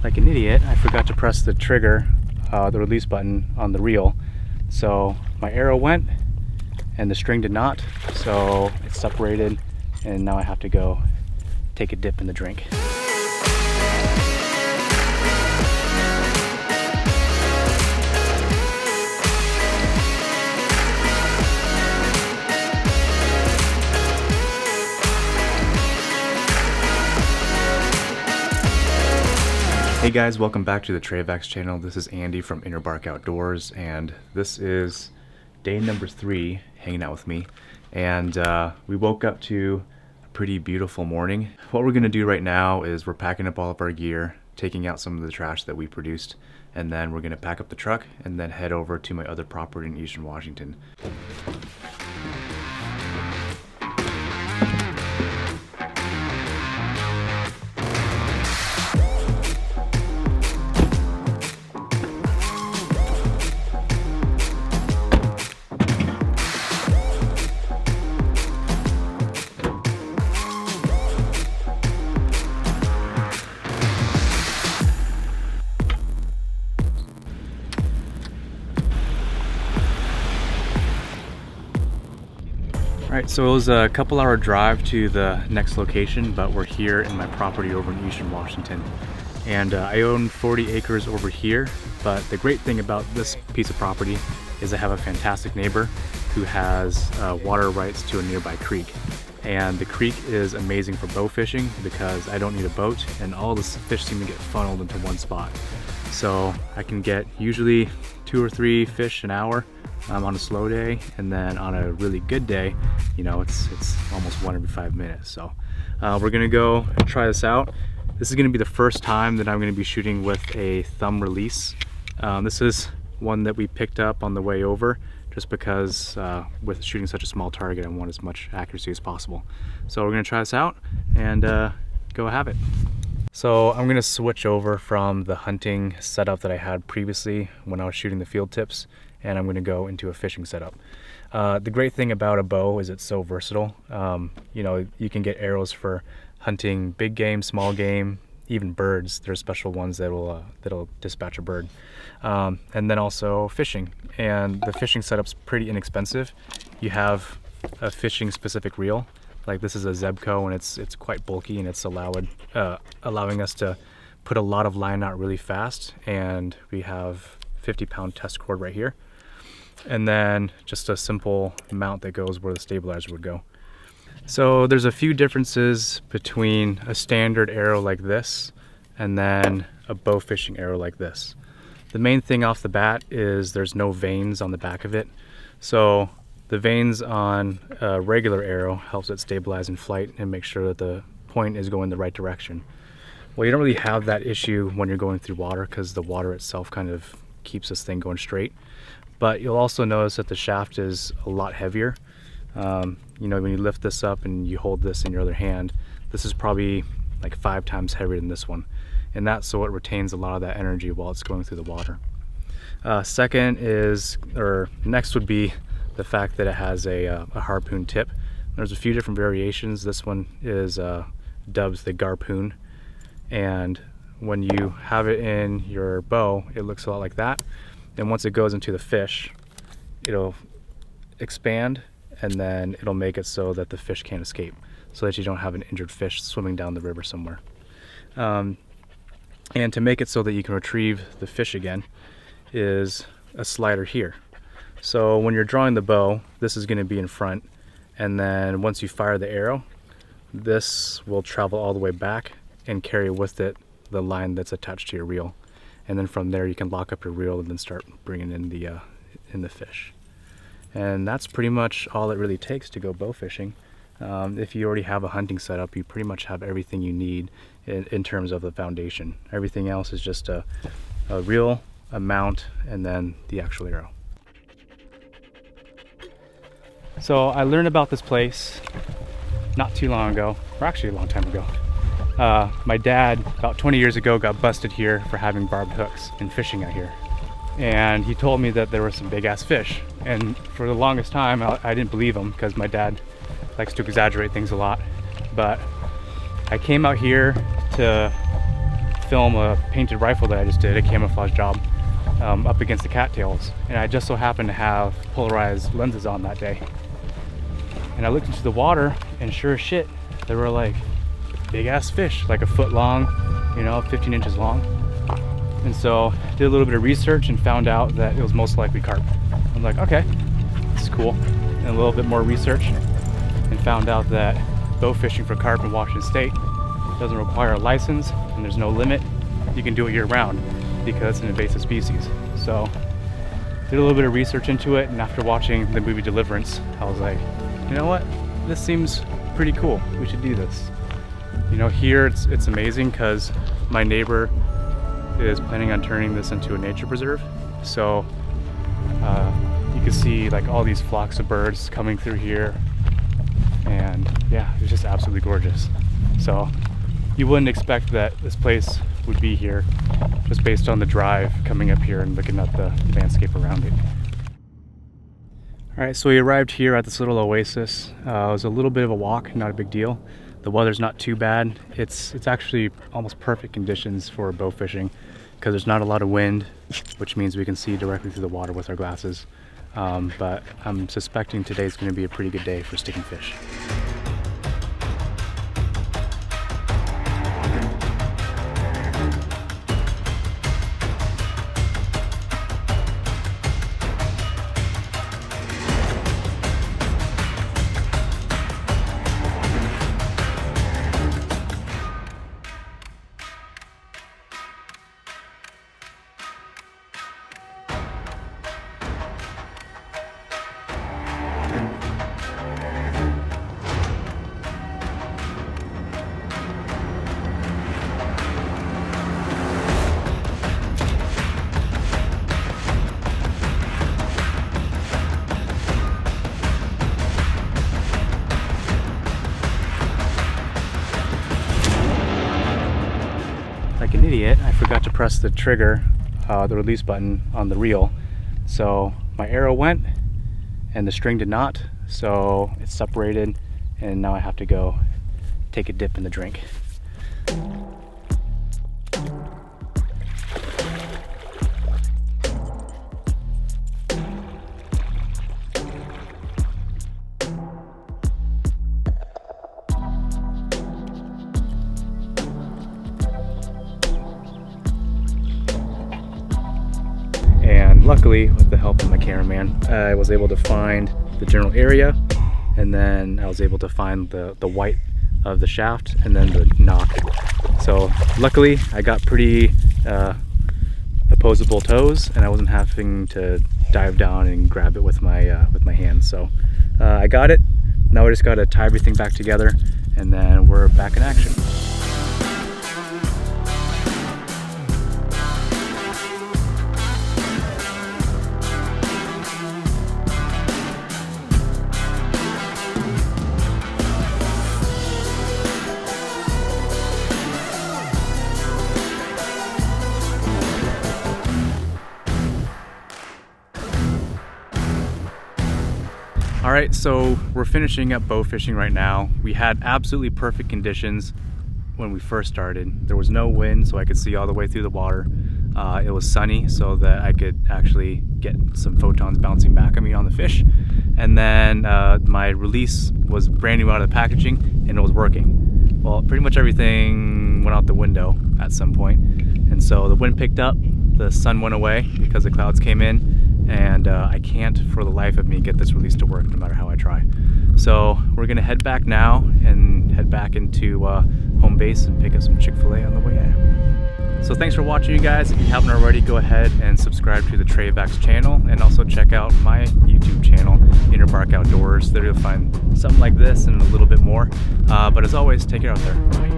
like an idiot, I forgot to press the trigger, the release button on the reel. So my arrow went and the string did not. So it separated and now I have to go take a dip in the drink. Hey guys, welcome back to the Setbacks channel. This is Andy from Inner Bark Outdoors, and this is day number 3 hanging out with me. And we woke up to a pretty beautiful morning. What we're gonna do right now is we're packing up all of our gear, taking out some of the trash that we produced, and then we're gonna pack up the truck and then head over to my other property in Eastern Washington. Alright, so it was a couple-hour drive to the next location, but we're here in my property over in Eastern Washington. And I own 40 acres over here, but the great thing about this piece of property is I have a fantastic neighbor who has water rights to a nearby creek. And the creek is amazing for bow fishing because I don't need a boat and all the fish seem to get funneled into one spot. So I can get usually 2 or 3 fish an hour on a slow day, and then on a really good day, you know, it's almost 1 every 5 minutes. So we're gonna go try this out. This is gonna be the first time that I'm gonna be shooting with a thumb release. This is one that we picked up on the way over just because with shooting such a small target I want as much accuracy as possible. So we're gonna try this out and go have it. So I'm gonna switch over from the hunting setup that I had previously when I was shooting the field tips, and I'm gonna go into a fishing setup. The great thing about a bow is it's so versatile. You know, you can get arrows for hunting big game, small game, even birds. There's special ones that'll dispatch a bird. And then also fishing. And the fishing setup's pretty inexpensive. You have a fishing specific reel. Like this is a Zebco, and it's quite bulky, and it's allowing us to put a lot of line out really fast. And we have 50-pound test cord right here. And then just a simple mount that goes where the stabilizer would go. So there's a few differences between a standard arrow like this and then a bow fishing arrow like this. The main thing off the bat is there's no vanes on the back of it. So the vanes on a regular arrow helps it stabilize in flight and make sure that the point is going the right direction. Well, you don't really have that issue when you're going through water because the water itself kind of keeps this thing going straight. But you'll also notice that the shaft is a lot heavier. You know, when you lift this up and you hold this in your other hand, this is probably like 5 times heavier than this one. And that's so it retains a lot of that energy while it's going through the water. Next would be the fact that it has a harpoon tip. There's a few different variations. This one is dubbed the garpoon. And when you have it in your bow, it looks a lot like that. And once it goes into the fish, it'll expand, and then it'll make it so that the fish can't escape, so that you don't have an injured fish swimming down the river somewhere. And to make it so that you can retrieve the fish again is a slider here. So when you're drawing the bow, this is going to be in front, and then once you fire the arrow, this will travel all the way back and carry with it the line that's attached to your reel. And then from there you can lock up your reel and then start bringing in the fish. And that's pretty much all it really takes to go bow fishing. If you already have a hunting setup, you pretty much have everything you need in terms of the foundation. Everything else is just a reel, a mount, and then the actual arrow. So I learned about this place not too long ago, or actually a long time ago. My dad, about 20 years ago, got busted here for having barbed hooks and fishing out here. And he told me that there were some big ass fish. And for the longest time, I didn't believe him because my dad likes to exaggerate things a lot. But I came out here to film a painted rifle that I just did, a camouflage job, up against the cattails, and I just so happened to have polarized lenses on that day. And I looked into the water, and sure as shit, there were like big ass fish, like a foot long, you know, 15 inches long. And so did a little bit of research and found out that it was most likely carp. I'm like, okay, this is cool. And a little bit more research and found out that bow fishing for carp in Washington State doesn't require a license, and there's no limit. You can do it year round because it's an invasive species. So did a little bit of research into it, and after watching the movie Deliverance, I was like, you know what? This seems pretty cool. We should do this. You know, here it's amazing because my neighbor is planning on turning this into a nature preserve. So you can see like all these flocks of birds coming through here, and yeah, it's just absolutely gorgeous. So you wouldn't expect that this place would be here just based on the drive coming up here and looking at the landscape around it. All right, so we arrived here at this little oasis. It was a little bit of a walk, not a big deal. The weather's not too bad. It's actually almost perfect conditions for bow fishing because there's not a lot of wind, which means we can see directly through the water with our glasses. But I'm suspecting today's going to be a pretty good day for sticking fish. Like an idiot, I forgot to press the trigger, the release button on the reel. So my arrow went and the string did not, so it's separated, and now I have to go take a dip in the drink. And luckily, with the help of my cameraman, I was able to find the general area, and then I was able to find the white of the shaft and then the knock. So luckily, I got pretty opposable toes, and I wasn't having to dive down and grab it with my hands. So I got it. Now I just got to tie everything back together, and then we're back in action. All right, so we're finishing up bow fishing right now. We had absolutely perfect conditions when we first started. There was no wind, so I could see all the way through the water. It was sunny, so that I could actually get some photons bouncing back at me on the fish. And then my release was brand new out of the packaging, and it was working. Well, pretty much everything went out the window at some point. And so the wind picked up, the sun went away because the clouds came in, and I can't for the life of me get this release to work no matter how I try. So we're gonna head back now and head back into home base and pick up some Chick-fil-A on the way in. So thanks for watching, you guys. If you haven't already, go ahead and subscribe to the Setbacks channel, and also check out my YouTube channel, Inner Bark Outdoors. There you'll find something like this and a little bit more. But as always, take care out there. Bye.